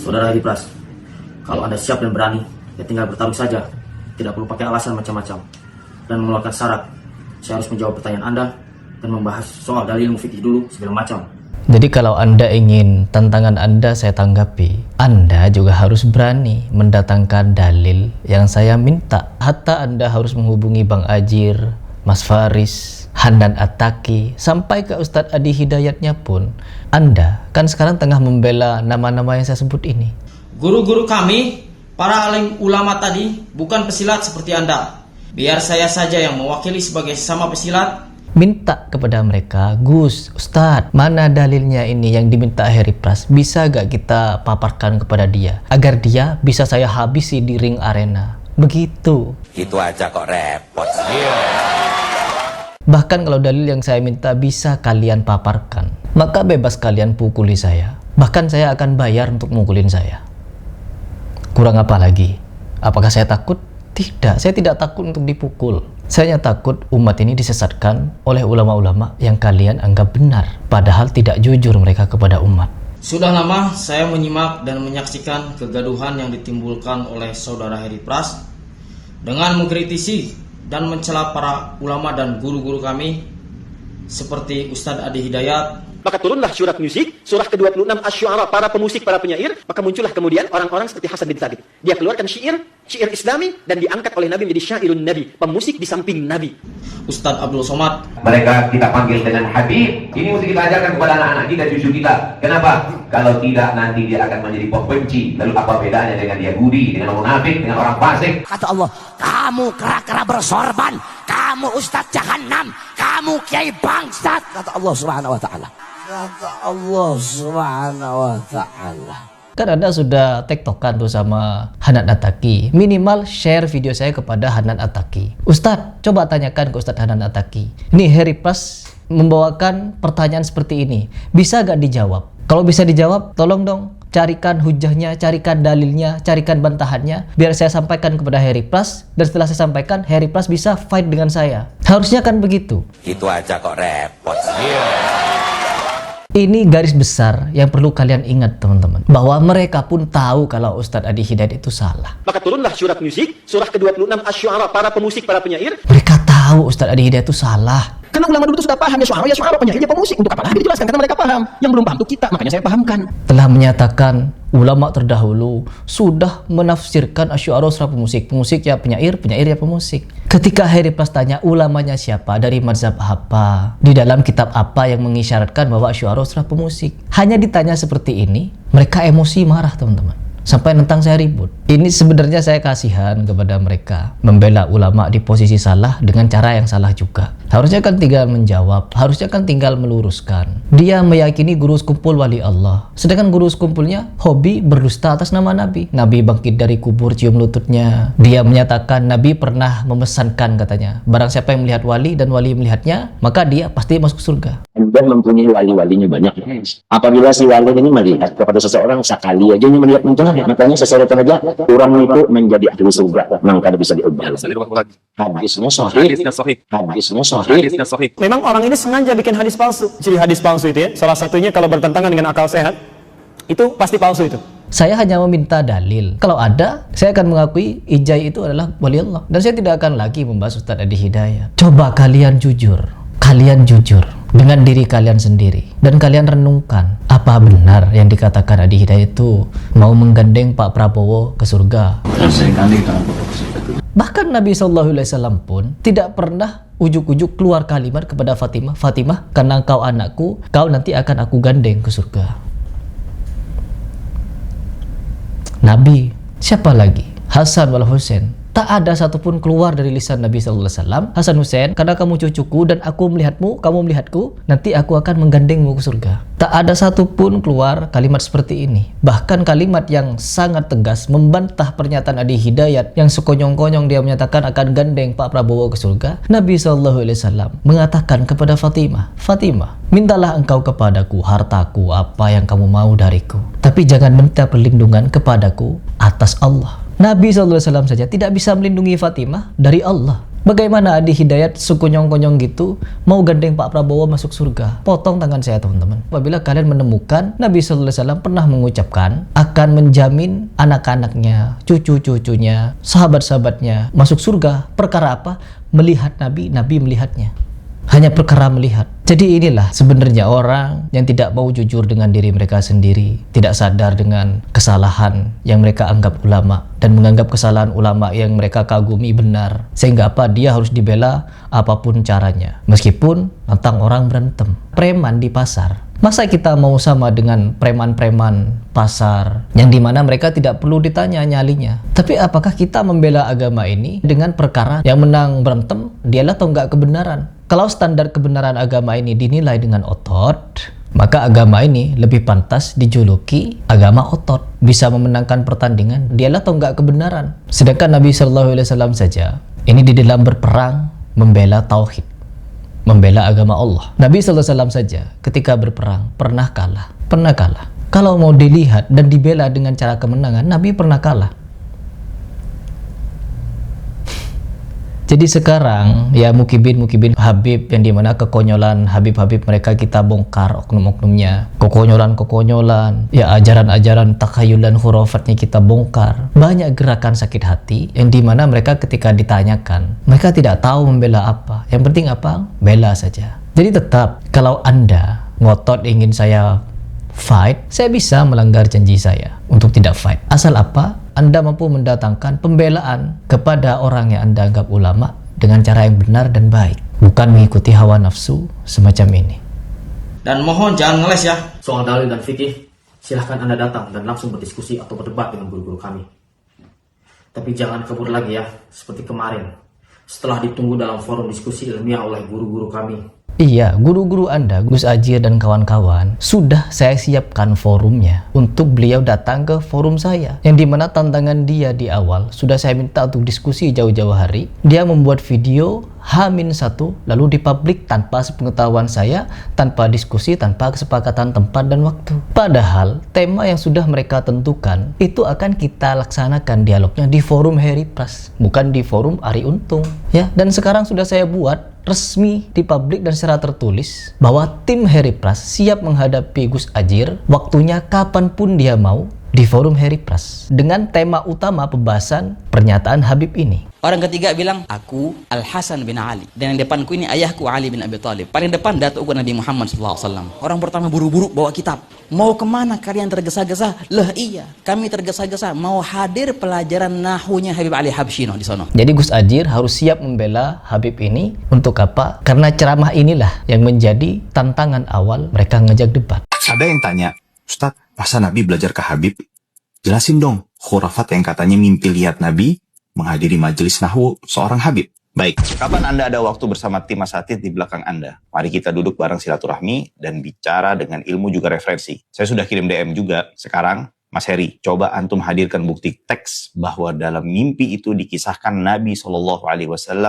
Saudara Heri Pras, kalau Anda siap dan berani, ya tinggal bertaruh saja. Tidak perlu pakai alasan macam-macam dan mengeluarkan syarat. Saya harus menjawab pertanyaan Anda dan membahas soal dalil fikih dulu segala macam. Jadi kalau Anda ingin tantangan Anda saya tanggapi, Anda juga harus berani mendatangkan dalil yang saya minta. Hatta Anda harus menghubungi Bang Ajir, Mas Faris, Hanan Attaqi, sampai ke Ustadz Adi Hidayatnya pun. Anda kan sekarang tengah membela nama-nama yang saya sebut ini. Guru-guru kami, para alim ulama tadi, bukan pesilat seperti Anda. Biar saya saja yang mewakili sebagai sesama pesilat. Minta kepada mereka, Gus, Ustadz, mana dalilnya ini yang diminta Heri Pras? Bisa gak kita paparkan kepada dia? Agar dia bisa saya habisi di ring arena. Begitu. Gitu aja kok repot. Bahkan kalau dalil yang saya minta bisa kalian paparkan, maka bebas kalian pukuli saya. Bahkan saya akan bayar untuk mukulin saya. Kurang apa lagi? Apakah saya takut? Tidak, saya tidak takut untuk dipukul. Saya hanya takut umat ini disesatkan oleh ulama-ulama yang kalian anggap benar, padahal tidak jujur mereka kepada umat. Sudah lama saya menyimak dan menyaksikan kegaduhan yang ditimbulkan oleh saudara Heri Pras dengan mengkritisi dan mencela para ulama dan guru-guru kami seperti Ustadz Adi Hidayat. Maka turunlah surat musik, surah ke-26 Asy-Syu'ara, para pemusik, para penyair. Maka muncullah kemudian orang-orang seperti Hasan bin Thabit. Dia keluarkan syair Islami dan diangkat oleh Nabi menjadi syairun Nabi, pemusik di samping Nabi. Ustadz Abdul Somad. Mereka kita panggil dengan Habib. Ini mesti kita ajarkan kepada anak-anak kita, cucu kita. Kenapa? Kalau tidak nanti dia akan menjadi pembenci. Lalu apa bedanya dengan Yahudi, dengan orang munafik, dengan orang fasik? Kata Allah, kamu kera-kera bersorban, kamu ustadz jahanam, kamu kiai bangsat. Kata Allah Subhanahu wa taala. Kata Allah Subhanahu wa taala. Kan Anda sudah tektokan tuh sama Hanan Attaqi. Minimal share video saya kepada Hanan Attaqi. Ustadz, coba tanyakan ke Ustadz Hanan Attaqi. Nih Heri Pras membawakan pertanyaan seperti ini. Bisa gak dijawab? Kalau bisa dijawab, tolong dong carikan hujahnya, carikan dalilnya, carikan bantahannya. Biar saya sampaikan kepada Heri Pras. Dan setelah saya sampaikan, Heri Pras bisa fight dengan saya. Harusnya kan begitu. Gitu aja kok repot. Ini garis besar yang perlu kalian ingat teman-teman. Bahwa mereka pun tahu kalau Ustadz Adi Hidayat itu salah. Maka turunlah surat musik, surah ke-26 Asy-Syu'ara, para pemusik, para penyair. Mereka tahu Ustadz Adi Hidayat itu salah. Karena ulama dulu itu sudah paham, ya syu'ara, penyair, ya pemusik. Untuk apa lagi dijelaskan? Karena mereka paham. Yang belum paham itu kita, makanya saya pahamkan. Telah menyatakan ulama terdahulu sudah menafsirkan Asy-Syu'ara surah pemusik. Pemusik ya penyair, penyair ya pemusik. Ketika Heri Pras tanya ulamanya siapa, dari mazhab apa, di dalam kitab apa yang mengisyaratkan bahwa Asy-Syu'ara surah pemusik. Hanya ditanya seperti ini, mereka emosi marah teman-teman. Sampai nentang saya ribut. Ini sebenarnya saya kasihan kepada mereka. Membela ulama di posisi salah dengan cara yang salah juga. Harusnya kan tinggal menjawab. Harusnya kan tinggal meluruskan. Dia meyakini guru sekumpul wali Allah. Sedangkan guru sekumpulnya hobi berdusta atas nama Nabi. Nabi bangkit dari kubur, cium lututnya. Dia menyatakan Nabi pernah memesankan katanya. Barang siapa yang melihat wali dan wali melihatnya, maka dia pasti masuk surga. Anda mempunyai wali-walinya banyak. Apabila si wali ini melihat kepada seseorang sekali aja melihat muncul, makanya sesuatu saja orang itu menjadi ahli surga, maka bisa diubah. Hadisnya sahih. Hadisnya sahih. Memang orang ini sengaja bikin hadis palsu. Jadi hadis palsu itu ya, salah satunya kalau bertentangan dengan akal sehat, itu pasti palsu itu. Saya hanya meminta dalil. Kalau ada, saya akan mengakui Ijai itu adalah wali Allah. Dan saya tidak akan lagi membahas Ustadz Adi Hidayat. Coba kalian jujur. Kalian jujur dengan diri kalian sendiri. Dan kalian renungkan. Apa benar yang dikatakan Adi Hidayat itu mau menggandeng Pak Prabowo ke surga? Bahkan Nabi SAW pun tidak pernah ujuk-ujuk keluar kalimat kepada Fatimah. Fatimah, karena engkau anakku, kau nanti akan aku gandeng ke surga. Nabi, siapa lagi? Hasan wal Husain. Tak ada satupun keluar dari lisan Nabi SAW. Hasan Husain, karena kamu cucuku dan aku melihatmu, kamu melihatku, nanti aku akan menggandengmu ke surga. Tak ada satupun keluar kalimat seperti ini. Bahkan kalimat yang sangat tegas membantah pernyataan Adi Hidayat yang sekonyong-konyong dia menyatakan akan gandeng Pak Prabowo ke surga. Nabi SAW mengatakan kepada Fatimah, Fatimah, mintalah engkau kepadaku hartaku, apa yang kamu mau dariku. Tapi jangan minta perlindungan kepadaku atas Allah. Nabi SAW saja tidak bisa melindungi Fatimah dari Allah. Bagaimana Adi Hidayat sekonyong-konyong gitu mau gandeng Pak Prabowo masuk surga? Potong tangan saya teman-teman. Apabila kalian menemukan Nabi Sallallahu Alaihi Wasallam pernah mengucapkan akan menjamin anak-anaknya, cucu-cucunya, sahabat-sahabatnya masuk surga. Perkara apa? Melihat Nabi, Nabi melihatnya. Hanya perkara melihat. Jadi inilah sebenarnya orang yang tidak mau jujur dengan diri mereka sendiri, tidak sadar dengan kesalahan yang mereka anggap ulama dan menganggap kesalahan ulama yang mereka kagumi benar. Sehingga apa? Dia harus dibela apapun caranya. Meskipun tentang orang berantem. Preman di pasar. Masa kita mau sama dengan preman-preman pasar yang dimana mereka tidak perlu ditanya nyalinya? Tapi apakah kita membela agama ini dengan perkara yang menang berantem dialah atau enggak kebenaran? Kalau standar kebenaran agama ini dinilai dengan otot, maka agama ini lebih pantas dijuluki agama otot. Bisa memenangkan pertandingan dialah atau enggak kebenaran. Sedangkan Nabi Shallallahu Alaihi Wasallam saja ini di dalam berperang membela tauhid, membela agama Allah. Nabi Sallallahu Alaihi Wasallam saja ketika berperang pernah kalah. Kalau mau dilihat dan dibela dengan cara kemenangan, Nabi pernah kalah. Jadi sekarang ya mukibin Habib yang dimana kekonyolan Habib mereka kita bongkar oknum-oknumnya, kekonyolan ya ajaran-ajaran takhayulan khurafatnya kita bongkar. Banyak gerakan sakit hati yang dimana mereka ketika ditanyakan mereka tidak tahu membela apa. Yang penting apa? Bela saja. Jadi tetap kalau Anda ngotot ingin saya fight, saya bisa melanggar janji saya untuk tidak fight. Asal apa? Anda mampu mendatangkan pembelaan kepada orang yang Anda anggap ulama dengan cara yang benar dan baik, bukan mengikuti hawa nafsu semacam ini. Dan mohon jangan ngeles ya. Soal dalil dan fikih, silahkan Anda datang dan langsung berdiskusi atau berdebat dengan guru-guru kami. Tapi jangan kabur lagi ya, seperti kemarin. Setelah ditunggu dalam forum diskusi ilmiah oleh guru-guru kami. Iya, guru-guru Anda, Gus Ajir dan kawan-kawan, sudah saya siapkan forumnya untuk beliau datang ke forum saya. Yang dimana tantangan dia di awal, sudah saya minta untuk diskusi jauh-jauh hari. Dia membuat video H-1 lalu dipublik tanpa sepengetahuan saya, tanpa diskusi, tanpa kesepakatan tempat dan waktu. Padahal tema yang sudah mereka tentukan itu akan kita laksanakan dialognya di forum Heri Pras, bukan di forum Ari Untung. Ya, dan sekarang sudah saya buat resmi di publik dan secara tertulis bahwa tim Heri Pras siap menghadapi Gus Ajir waktunya kapanpun dia mau di forum Heri Pras dengan tema utama pembahasan pernyataan Habib ini. Orang ketiga bilang, aku Al-Hasan bin Ali. Dan yang depanku ini ayahku Ali bin Abi Thalib. Paling depan datuk Nabi Muhammad SAW. Orang pertama buru-buru bawa kitab. Mau kemana kalian tergesa-gesa? Lah iya, kami tergesa-gesa. Mau hadir pelajaran nahunya Habib Ali Habsyino di sana. Jadi Gus Ajir harus siap membela Habib ini. Untuk apa? Karena ceramah inilah yang menjadi tantangan awal mereka ngejak debat. Ada yang tanya, Ustadz, masa Nabi belajar ke Habib? Jelasin dong, khurafat yang katanya mimpi lihat Nabi menghadiri majelis nahwu seorang Habib. Baik, kapan Anda ada waktu bersama tim asatidz di belakang Anda? Mari kita duduk bareng silaturahmi dan bicara dengan ilmu juga referensi. Saya sudah kirim DM juga. Sekarang, Mas Heri, coba antum hadirkan bukti teks bahwa dalam mimpi itu dikisahkan Nabi SAW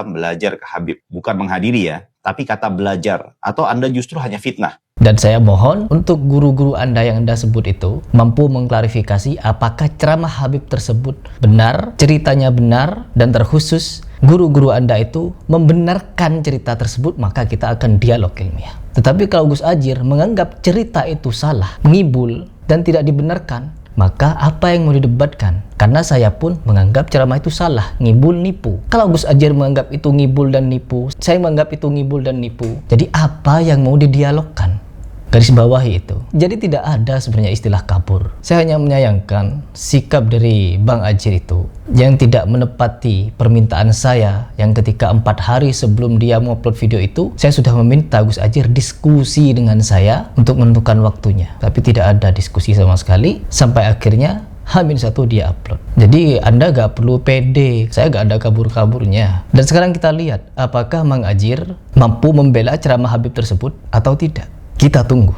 belajar ke Habib. Bukan menghadiri ya, tapi kata belajar. Atau Anda justru hanya fitnah. Dan saya mohon untuk guru-guru Anda yang Anda sebut itu mampu mengklarifikasi apakah ceramah Habib tersebut benar, ceritanya benar, dan terkhusus guru-guru Anda itu membenarkan cerita tersebut, maka kita akan dialog ilmiah. Tetapi kalau Gus Ajir menganggap cerita itu salah, ngibul, dan tidak dibenarkan, maka apa yang mau didebatkan? Karena saya pun menganggap ceramah itu salah, ngibul, nipu. Kalau Gus Ajir menganggap itu ngibul dan nipu, saya menganggap itu ngibul dan nipu. Jadi apa yang mau didialogkan? Garis bawahi itu. Jadi tidak ada sebenarnya istilah kabur. Saya hanya menyayangkan sikap dari Bang Ajir itu yang tidak menepati permintaan saya yang ketika 4 hari sebelum dia mengupload video itu, saya sudah meminta Gus Ajir diskusi dengan saya untuk menentukan waktunya. Tapi tidak ada diskusi sama sekali sampai akhirnya H-1 dia upload. Jadi Anda gak perlu pede, saya gak ada kabur-kaburnya. Dan sekarang kita lihat apakah Bang Ajir mampu membela ceramah Habib tersebut atau tidak. Kita tunggu.